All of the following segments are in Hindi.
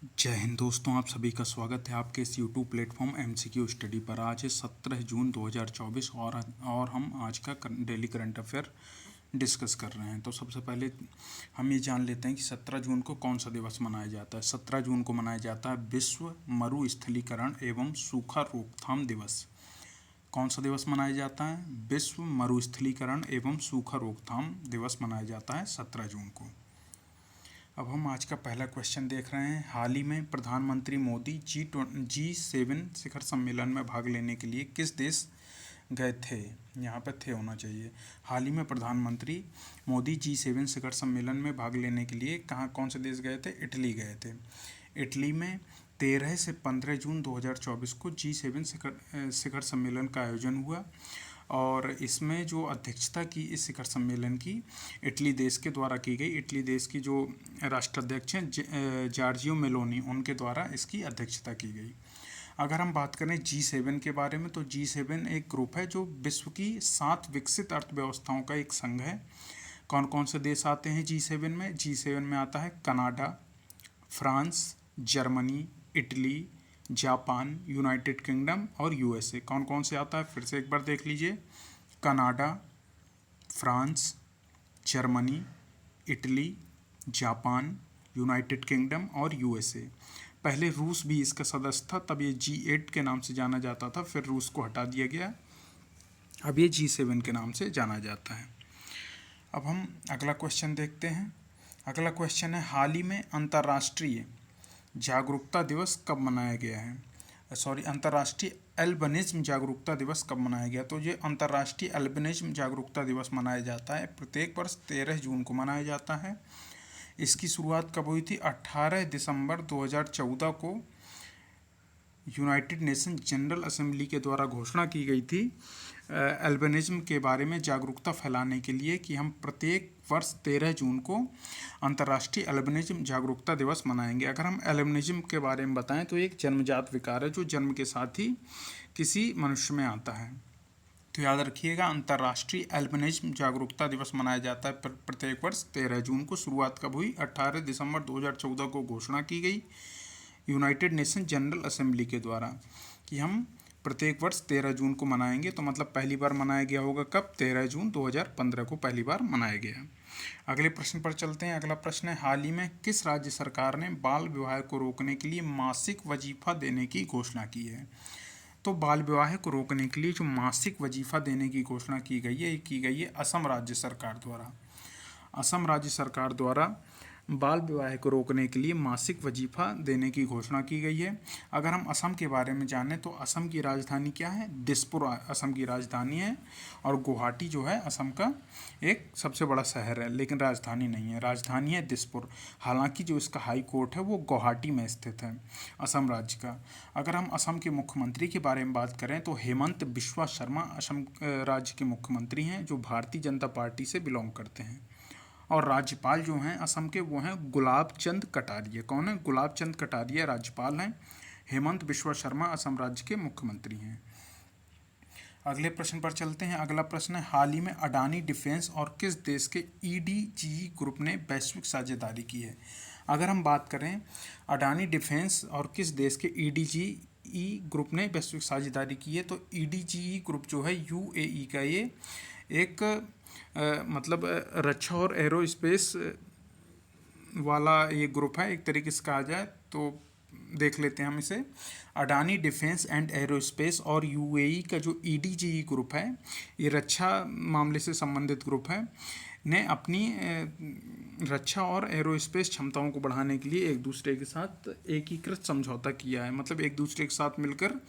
जय हिंद दोस्तों, आप सभी का स्वागत है आपके इस यूट्यूब प्लेटफॉर्म एमसीक्यू स्टडी पर। आज है 17 जून 2024 और हम आज का डेली करंट अफेयर डिस्कस कर रहे हैं। तो सबसे पहले हम ये जान लेते हैं कि 17 जून को कौन सा दिवस मनाया जाता है। 17 जून को मनाया जाता है विश्व मरुस्थलीकरण एवं सूखा रोकथाम दिवस। कौन सा दिवस मनाया जाता है? विश्व मरुस्थलीकरण एवं सूखा रोकथाम दिवस मनाया जाता है 17 जून को। अब हम आज का पहला क्वेश्चन देख रहे हैं। हाल ही में प्रधानमंत्री मोदी G7 शिखर सम्मेलन में भाग लेने के लिए किस देश गए थे? यहाँ पे थे होना चाहिए। हाल ही में प्रधानमंत्री मोदी G7 शिखर सम्मेलन में भाग लेने के लिए कौन से देश गए थे? इटली गए थे। इटली में 13 से 15 जून 2024 को G7 शिखर सम्मेलन का आयोजन हुआ और इसमें जो अध्यक्षता की इस शिखर सम्मेलन की इटली देश के द्वारा की गई। इटली देश की जो राष्ट्राध्यक्ष हैं जॉर्जियो मेलोनी, उनके द्वारा इसकी अध्यक्षता की गई। अगर हम बात करें G7 के बारे में, तो G7 एक ग्रुप है जो विश्व की 7 विकसित अर्थव्यवस्थाओं का एक संघ है। कौन कौन से देश आते हैं G7 में? G7 में आता है Canada, France, Germany, Italy, Japan, United kingdom और यूएसए। कौन कौन से आता है? फिर से एक बार देख लीजिए। Canada, France, Germany, Italy, Japan, United kingdom और यूएसए। पहले रूस भी इसका सदस्य था, तब ये G8 के नाम से जाना जाता था, फिर रूस को हटा दिया गया, अब ये G7 के नाम से जाना जाता है। अब हम अगला क्वेश्चन देखते हैं। अगला क्वेश्चन है, हाल ही में अंतर्राष्ट्रीय जागरूकता दिवस कब मनाया गया है? अंतर्राष्ट्रीय एल्बिनिज्म जागरूकता दिवस कब मनाया गया? तो ये अंतर्राष्ट्रीय एल्बिनिज्म जागरूकता दिवस मनाया जाता है प्रत्येक वर्ष 13 जून को मनाया जाता है। इसकी शुरुआत कब हुई थी? 18 दिसंबर 2014 को यूनाइटेड नेशन जनरल असेंबली के द्वारा घोषणा की गई थी एल्बिनिज्म के बारे में जागरूकता फैलाने के लिए कि हम प्रत्येक वर्ष 13 जून को अंतर्राष्ट्रीय एल्बिनिज्म जागरूकता दिवस मनाएंगे। अगर हम एल्बिनिज्म के बारे में बताएं तो एक जन्मजात विकार है जो जन्म के साथ ही किसी मनुष्य में आता है। तो याद रखिएगा, अंतर्राष्ट्रीय एल्बिनिज्म जागरूकता दिवस मनाया जाता है प्रत्येक वर्ष 13 जून को। शुरुआत कब हुई? 18 दिसंबर 2014 को घोषणा की गई यूनाइटेड नेशन जनरल असेंबली के द्वारा कि हम प्रत्येक वर्ष 13 जून को मनाएंगे। तो मतलब पहली बार मनाया गया होगा कब? 13 जून 2015 को पहली बार मनाया गया। अगले प्रश्न पर चलते हैं। अगला प्रश्न है, हाल ही में किस राज्य सरकार ने बाल विवाह को रोकने के लिए मासिक वजीफा देने की घोषणा की है? तो बाल विवाह को रोकने के लिए जो मासिक वजीफा देने की घोषणा की गई है असम राज्य सरकार द्वारा। असम राज्य सरकार द्वारा बाल विवाह को रोकने के लिए मासिक वजीफा देने की घोषणा की गई है। अगर हम असम के बारे में जानें तो असम की राजधानी क्या है? दिसपुर असम की राजधानी है और गुवाहाटी जो है असम का एक सबसे बड़ा शहर है, लेकिन राजधानी नहीं है। राजधानी है दिसपुर। हालांकि जो इसका हाई कोर्ट है वो गुवाहाटी में स्थित है, असम राज्य का। अगर हम असम के मुख्यमंत्री के बारे में बात करें तो हेमंत बिस्वा शर्मा असम राज्य के मुख्यमंत्री हैं जो भारतीय जनता पार्टी से बिलोंग करते हैं। और राज्यपाल जो हैं असम के वो हैं गुलाब चंद कटारिया। कौन है? गुलाब चंद कटारिया राज्यपाल हैं। हेमंत बिस्वा शर्मा असम राज्य के मुख्यमंत्री हैं। अगले प्रश्न पर चलते हैं। अगला प्रश्न है, हाल ही में अडानी डिफेंस और किस देश के ईडीजी ग्रुप ने वैश्विक साझेदारी की है? अगर हम बात करें अडानी डिफेंस और किस देश के ईडीजी ग्रुप ने वैश्विक साझेदारी की है, तो ईडीजी ग्रुप जो है यूएई का ये एक मतलब रक्षा और एरोस्पेस वाला ये ग्रुप है, एक तरीके से कहा जाए तो। देख लेते हैं हम इसे। अडानी डिफेंस एंड एरोस्पेस और यूएई का जो ईडीजी ग्रुप है, ये रक्षा मामले से संबंधित ग्रुप है, ने अपनी रक्षा और एरोस्पेस क्षमताओं को बढ़ाने के लिए एक दूसरे के साथ एकीकृत समझौता किया है। मतलब एक दूसरे के साथ मिलकर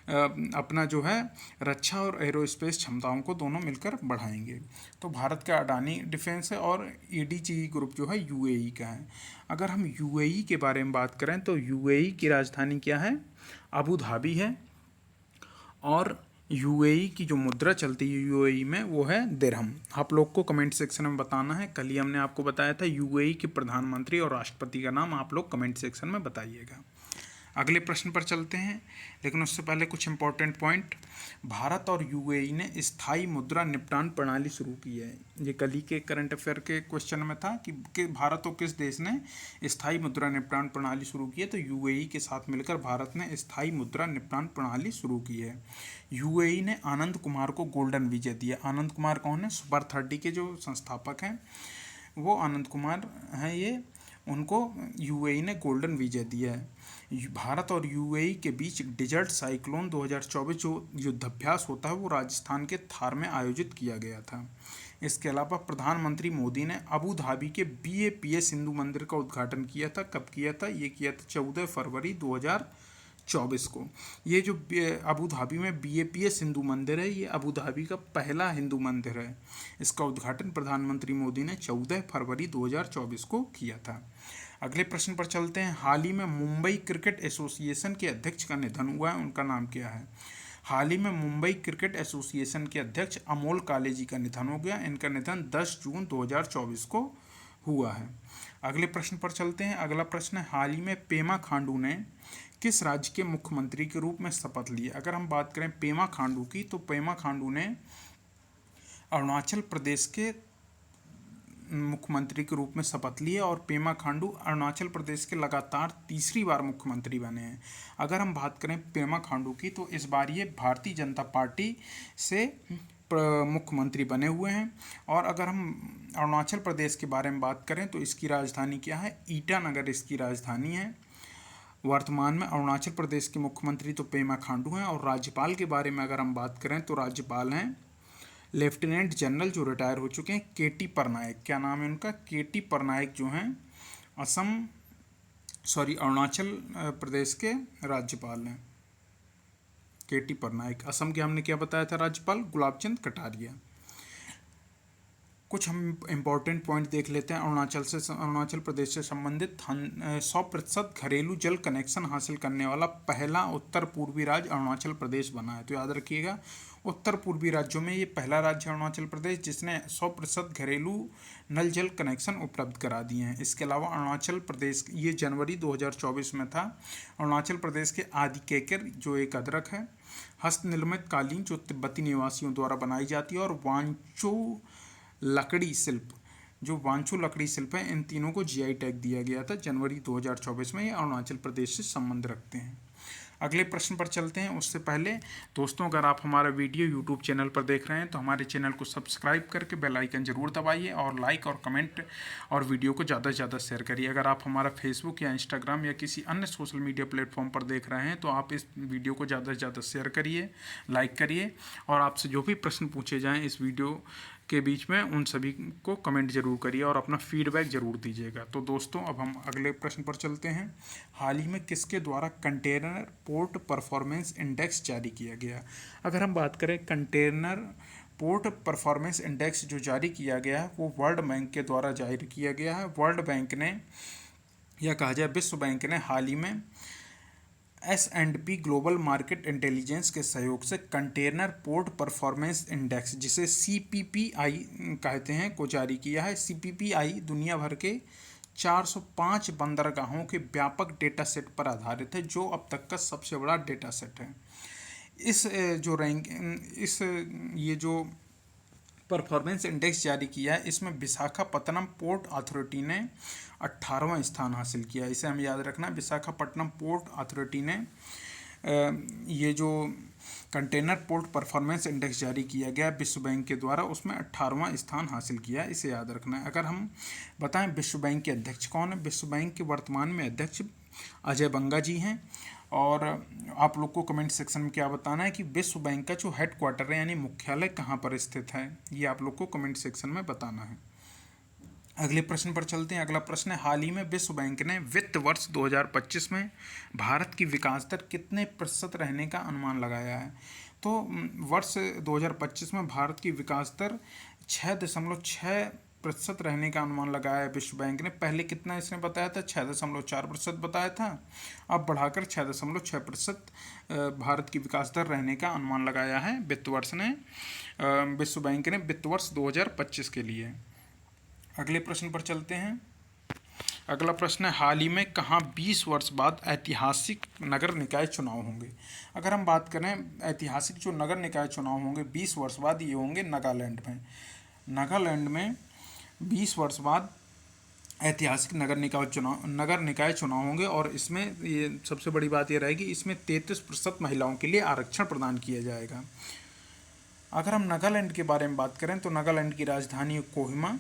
अपना जो है रक्षा और एरोस्पेस क्षमताओं को दोनों मिलकर बढ़ाएंगे। तो भारत का अडानी डिफेंस है और ईडीजी ग्रुप जो है यूएई का है। अगर हम यूएई के बारे में बात करें तो यूएई की राजधानी क्या है? अबू धाबी है। और यूएई की जो मुद्रा चलती है यूएई में वो है दिरहम। आप लोग को कमेंट सेक्शन में बताना है। कल ही हमने आपको बताया था यूएई के प्रधानमंत्री और राष्ट्रपति का नाम आप लोग कमेंट सेक्शन में बताइएगा। अगले प्रश्न पर चलते हैं, लेकिन उससे पहले कुछ इंपॉर्टेंट पॉइंट। भारत और यूएई ने स्थायी मुद्रा निपटान प्रणाली शुरू की है। ये कल ही के करंट अफेयर के क्वेश्चन में था कि भारत और किस देश ने स्थायी मुद्रा निपटान प्रणाली शुरू की है, तो यूएई के साथ मिलकर भारत ने स्थायी मुद्रा निपटान प्रणाली शुरू की है। यूएई ने आनंद कुमार को गोल्डन विजय दिया। आनंद कुमार कौन है? सुपर 30 के जो संस्थापक हैं वो आनंद कुमार हैं ये, उनको यूएई ने गोल्डन विजय दिया है। भारत और यूएई के बीच डेजर्ट साइक्लोन 2024 जो युद्धाभ्यास होता है वो राजस्थान के थार में आयोजित किया गया था। इसके अलावा प्रधानमंत्री मोदी ने अबू धाबी के BAPS हिंदू मंदिर का उद्घाटन किया था। कब किया था? ये किया था 14 फरवरी 2024 को। ये जो अबू धाबी में BAPS हिंदू मंदिर है, ये अबू धाबी का पहला हिंदू मंदिर है। इसका उद्घाटन प्रधानमंत्री मोदी ने 14 फरवरी 2024 को किया था। अगले प्रश्न पर चलते हैं। हाल ही में मुंबई क्रिकेट एसोसिएशन के अध्यक्ष का निधन हुआ है, उनका नाम क्या है? हाल ही में मुंबई क्रिकेट एसोसिएशन के अध्यक्ष अमोल कालेजी का निधन हो गया। इनका निधन 10 जून 2024 को हुआ है। अगले प्रश्न पर चलते हैं। अगला प्रश्न है, हाल ही में पेमा खांडू ने किस राज्य के मुख्यमंत्री के रूप में शपथ ली? अगर हम बात करें पेमा खांडू की, तो पेमा खांडू ने अरुणाचल प्रदेश के मुख्यमंत्री के रूप में शपथ ली है और पेमा खांडू अरुणाचल प्रदेश के लगातार तीसरी बार मुख्यमंत्री बने हैं। अगर हम बात करें पेमा खांडू की, तो इस बार ये भारतीय जनता पार्टी से मुख्यमंत्री बने हुए हैं। और अगर हम अरुणाचल प्रदेश के बारे में बात करें तो इसकी राजधानी क्या है? ईटानगर इसकी राजधानी है। वर्तमान में अरुणाचल प्रदेश के मुख्यमंत्री तो पेमा खांडू हैं। और राज्यपाल के बारे में अगर हम बात करें तो राज्यपाल हैं लेफ्टिनेंट जनरल जो रिटायर हो चुके हैं, KT पटनायक। क्या नाम है उनका? KT पटनायक जो हैं अरुणाचल प्रदेश के राज्यपाल हैं। KT पटनायक। असम के हमने क्या बताया था? राज्यपाल गुलाबचंद कटारिया। कुछ हम इम्पोर्टेंट पॉइंट देख लेते हैं। अरुणाचल प्रदेश से संबंधित 100% घरेलू जल कनेक्शन हासिल करने वाला पहला उत्तर पूर्वी राज्य अरुणाचल प्रदेश बना है। तो याद रखिएगा, उत्तर पूर्वी राज्यों में ये पहला राज्य है अरुणाचल प्रदेश जिसने 100% घरेलू नल जल कनेक्शन उपलब्ध करा दिए हैं। इसके अलावा अरुणाचल प्रदेश, ये जनवरी 2024 में था, अरुणाचल प्रदेश के आदि केकर जो एक अदरक है, हस्तनिर्मित कालीन जो तिब्बती निवासियों द्वारा बनाई जाती है, और वांचो लकड़ी शिल्प जो वांचो लकड़ी शिल्प है, इन तीनों को GI टैग दिया गया था जनवरी 2024 में। ये अरुणाचल प्रदेश से संबंध रखते हैं। अगले प्रश्न पर चलते हैं। उससे पहले दोस्तों, अगर आप हमारा वीडियो यूट्यूब चैनल पर देख रहे हैं तो हमारे चैनल को सब्सक्राइब करके बेल आइकन जरूर दबाइए और लाइक और कमेंट और वीडियो को ज़्यादा से ज़्यादा शेयर करिए। अगर आप हमारा फेसबुक या इंस्टाग्राम या किसी अन्य सोशल मीडिया प्लेटफॉर्म पर देख रहे हैं तो आप इस वीडियो को ज़्यादा से ज़्यादा शेयर करिए, लाइक करिए, और आपसे जो भी प्रश्न पूछे जाएँ इस वीडियो के बीच में उन सभी को कमेंट जरूर करिए और अपना फीडबैक जरूर दीजिएगा। तो दोस्तों, अब हम अगले प्रश्न पर चलते हैं। हाल ही में किसके द्वारा कंटेनर पोर्ट परफॉर्मेंस इंडेक्स जारी किया गया? अगर हम बात करें कंटेनर पोर्ट परफॉर्मेंस इंडेक्स जो जारी किया गया है वो वर्ल्ड बैंक के द्वारा जारी किया गया है। वर्ल्ड बैंक ने, या कहा जाए विश्व बैंक ने, हाल ही में S&P ग्लोबल मार्केट इंटेलिजेंस के सहयोग से कंटेनर पोर्ट परफॉर्मेंस इंडेक्स, जिसे CPPI कहते हैं, को जारी किया है। CPPI दुनिया भर के 405 बंदरगाहों के व्यापक डेटा सेट पर आधारित है, जो अब तक का सबसे बड़ा डेटा सेट है। ये जो परफॉर्मेंस इंडेक्स जारी किया है, इसमें विशाखापत्तनम पोर्ट अथॉरिटी ने 18वां स्थान हासिल किया। इसे हम याद रखना, विशाखापट्टनम पोर्ट अथॉरिटी ने ये जो कंटेनर पोर्ट परफॉर्मेंस इंडेक्स जारी किया गया विश्व बैंक के द्वारा, उसमें 18वां स्थान हासिल किया, इसे याद रखना है। अगर हम बताएं विश्व बैंक के अध्यक्ष कौन है? विश्व बैंक के वर्तमान में अध्यक्ष अजय बंगा जी हैं। और आप लोग को कमेंट सेक्शन में क्या बताना है कि विश्व बैंक का जो हेडक्वार्टर है यानी मुख्यालय कहाँ पर स्थित है, ये आप लोग को कमेंट सेक्शन में बताना है। अगले प्रश्न पर चलते हैं। अगला प्रश्न है, हाल ही में विश्व बैंक ने वित्त वर्ष 2025 में भारत की विकास दर कितने प्रतिशत रहने का अनुमान लगाया है? तो वर्ष 2025 में भारत की विकास दर 6.6% रहने का अनुमान लगाया है विश्व बैंक ने। पहले कितना इसने बताया था? 6.4% बताया था। अब बढ़ाकर 6.6% भारत की विकास दर रहने का अनुमान लगाया है विश्व बैंक ने वित्त वर्ष 2025 के लिए। अगले प्रश्न पर चलते हैं। अगला प्रश्न है, हाल ही में कहाँ 20 वर्ष बाद ऐतिहासिक नगर निकाय चुनाव होंगे। अगर हम बात करें ऐतिहासिक जो नगर निकाय चुनाव होंगे 20 वर्ष बाद, ये होंगे नागालैंड में। नागालैंड में 20 वर्ष बाद ऐतिहासिक नगर निकाय चुनाव होंगे और इसमें ये सबसे बड़ी बात ये रहेगी, इसमें 33% महिलाओं के लिए आरक्षण प्रदान किया जाएगा। अगर हम नागालैंड के बारे में बात करें तो नागालैंड की राजधानी कोहिमा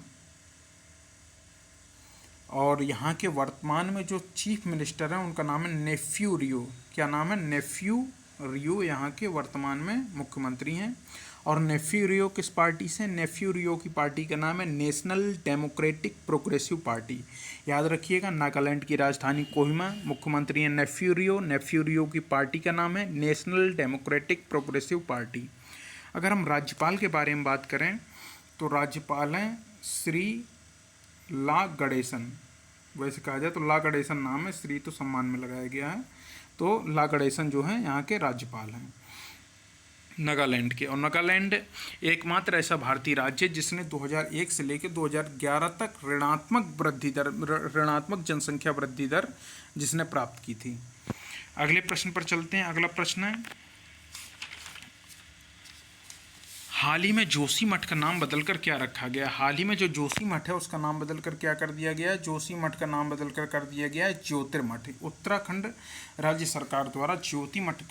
और यहाँ के वर्तमान में जो चीफ मिनिस्टर हैं उनका नाम है नेफ्यू रियो। क्या नाम है? नेफ्यू रियो यहाँ के वर्तमान में मुख्यमंत्री हैं। और नेफ्यू रियो किस पार्टी से? नेफ्यू रियो की पार्टी का नाम है नेशनल डेमोक्रेटिक प्रोग्रेसिव पार्टी। याद रखिएगा, नागालैंड की राजधानी कोहिमा, मुख्यमंत्री हैं नेफ्यू रियो। नेफ्यू रियो की पार्टी का नाम है नेशनल डेमोक्रेटिक प्रोग्रेसिव पार्टी। अगर हम राज्यपाल के बारे में बात करें तो राज्यपाल हैं श्री ला गणेशन। वैसे कहा जाए तो ला गणेशन नाम है, श्री तो सम्मान में लगाया गया है, तो ला गणेशन जो है यहाँ के राज्यपाल हैं नागालैंड के। और नागालैंड एकमात्र ऐसा भारतीय राज्य है जिसने 2001 से लेकर 2011 तक ऋणात्मक जनसंख्या वृद्धि दर जिसने प्राप्त की थी। अगले प्रश्न पर चलते हैं। अगला प्रश्न है, हाल ही में जोशीमठ का नाम बदलकर क्या रखा गया? हाल ही में जो जोशीमठ है उसका नाम बदलकर क्या कर दिया गया है? जोशीमठ का नाम बदलकर कर दिया गया है ज्योतिर्मठ। उत्तराखंड राज्य सरकार द्वारा जोशीमठ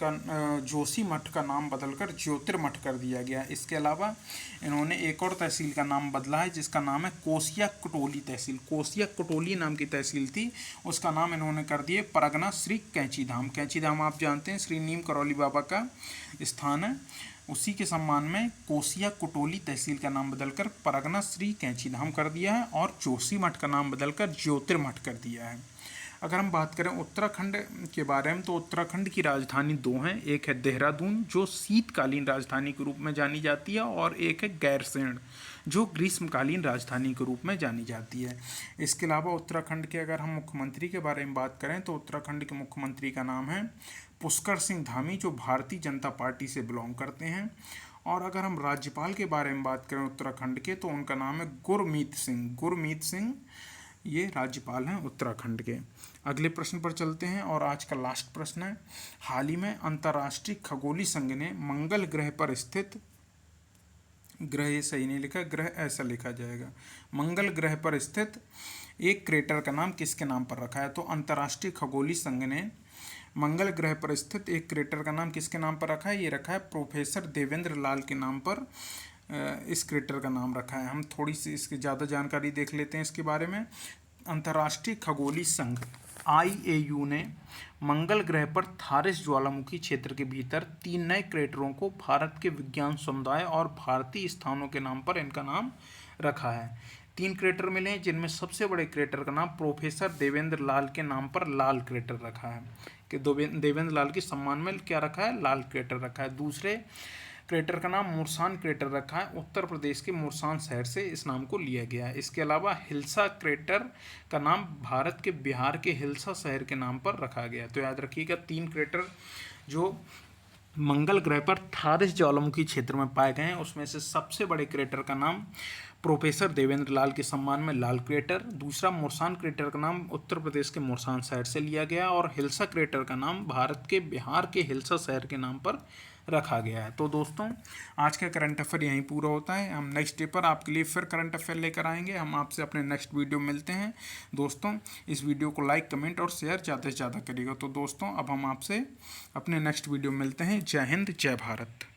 का नाम बदलकर ज्योतिर्मठ कर दिया गया। इसके अलावा इन्होंने एक और तहसील का नाम बदला है जिसका नाम है कोसिया कटोली तहसील। कोसिया कटोली नाम की तहसील थी, उसका नाम इन्होंने कर दिए परगना श्री कैंची धाम। कैंची धाम आप जानते हैं श्री नीम करौली बाबा का स्थान है, उसी के सम्मान में कोसिया कटोली तहसील का नाम बदलकर परगना श्री कैंची धाम कर दिया है और जोशीमठ का नाम बदलकर ज्योतिर्मठ कर दिया है। अगर हम बात करें उत्तराखंड के बारे में तो उत्तराखंड की राजधानी दो हैं, एक है देहरादून जो शीतकालीन राजधानी के रूप में जानी जाती है और एक है गैरसैंण जो ग्रीष्मकालीन राजधानी के रूप में जानी जाती है। इसके अलावा उत्तराखंड के अगर हम मुख्यमंत्री के बारे में बात करें तो उत्तराखंड के मुख्यमंत्री का नाम है पुष्कर सिंह धामी जो भारतीय जनता पार्टी से बिलोंग करते हैं। और अगर हम राज्यपाल के बारे में बात करें उत्तराखंड के तो उनका नाम है गुरमीत सिंह। गुरमीत सिंह ये राज्यपाल हैं उत्तराखंड के। अगले प्रश्न पर चलते हैं और आज का लास्ट प्रश्न है, हाल ही में अंतर्राष्ट्रीय खगोलीय संघ ने मंगल ग्रह पर स्थित, ग्रह सही नहीं लिखा, ग्रह ऐसा लिखा जाएगा, मंगल ग्रह पर स्थित एक क्रेटर का नाम किसके नाम पर रखा है? तो अंतर्राष्ट्रीय खगोलीय संघ ने मंगल ग्रह पर स्थित एक क्रेटर का नाम किसके नाम पर रखा है? ये रखा है प्रोफेसर देवेंद्र लाल के नाम पर इस क्रेटर का नाम रखा है। हम थोड़ी सी इसकी ज़्यादा जानकारी देख लेते हैं इसके बारे में। अंतर्राष्ट्रीय खगोलीय संघ IAU ने मंगल ग्रह पर थारिस ज्वालामुखी क्षेत्र के भीतर 3 नए क्रेटरों को भारत के विज्ञान समुदाय और भारतीय स्थानों के नाम पर इनका नाम रखा है। 3 क्रेटर मिले हैं जिनमें सबसे बड़े क्रेटर का नाम प्रोफेसर देवेंद्र लाल के नाम पर लाल क्रेटर रखा है कि देवेंद्र लाल के सम्मान में क्या रखा है? लाल क्रेटर रखा है। दूसरे क्रेटर का नाम मुरसान क्रेटर रखा है, उत्तर प्रदेश के मुरसान शहर से इस नाम को लिया गया है। इसके अलावा हिल्सा क्रेटर का नाम भारत के बिहार के हिल्सा शहर के नाम पर रखा गया। तो याद रखिएगा 3 क्रेटर जो मंगल ग्रह पर थारिस ज्वालामुखी क्षेत्र में पाए गए हैं उसमें से सबसे बड़े क्रेटर का नाम प्रोफेसर देवेंद्र लाल के सम्मान में लाल क्रेटर, दूसरा मुरसान क्रेटर का नाम उत्तर प्रदेश के मुरसान शहर से लिया गया और हिल्सा क्रेटर का नाम भारत के बिहार के हिल्सा शहर के नाम पर रखा गया है। तो दोस्तों आज का करंट अफेयर यहीं पूरा होता है। हम नेक्स्ट डे पर आपके लिए फिर करंट अफेयर लेकर आएंगे। हम आपसे अपने नेक्स्ट वीडियो में मिलते हैं। दोस्तों इस वीडियो को लाइक, कमेंट और शेयर ज़्यादा से ज़्यादा करिएगा। तो दोस्तों अब हम आपसे अपने नेक्स्ट वीडियो में मिलते हैं। जय हिंद, जय भारत।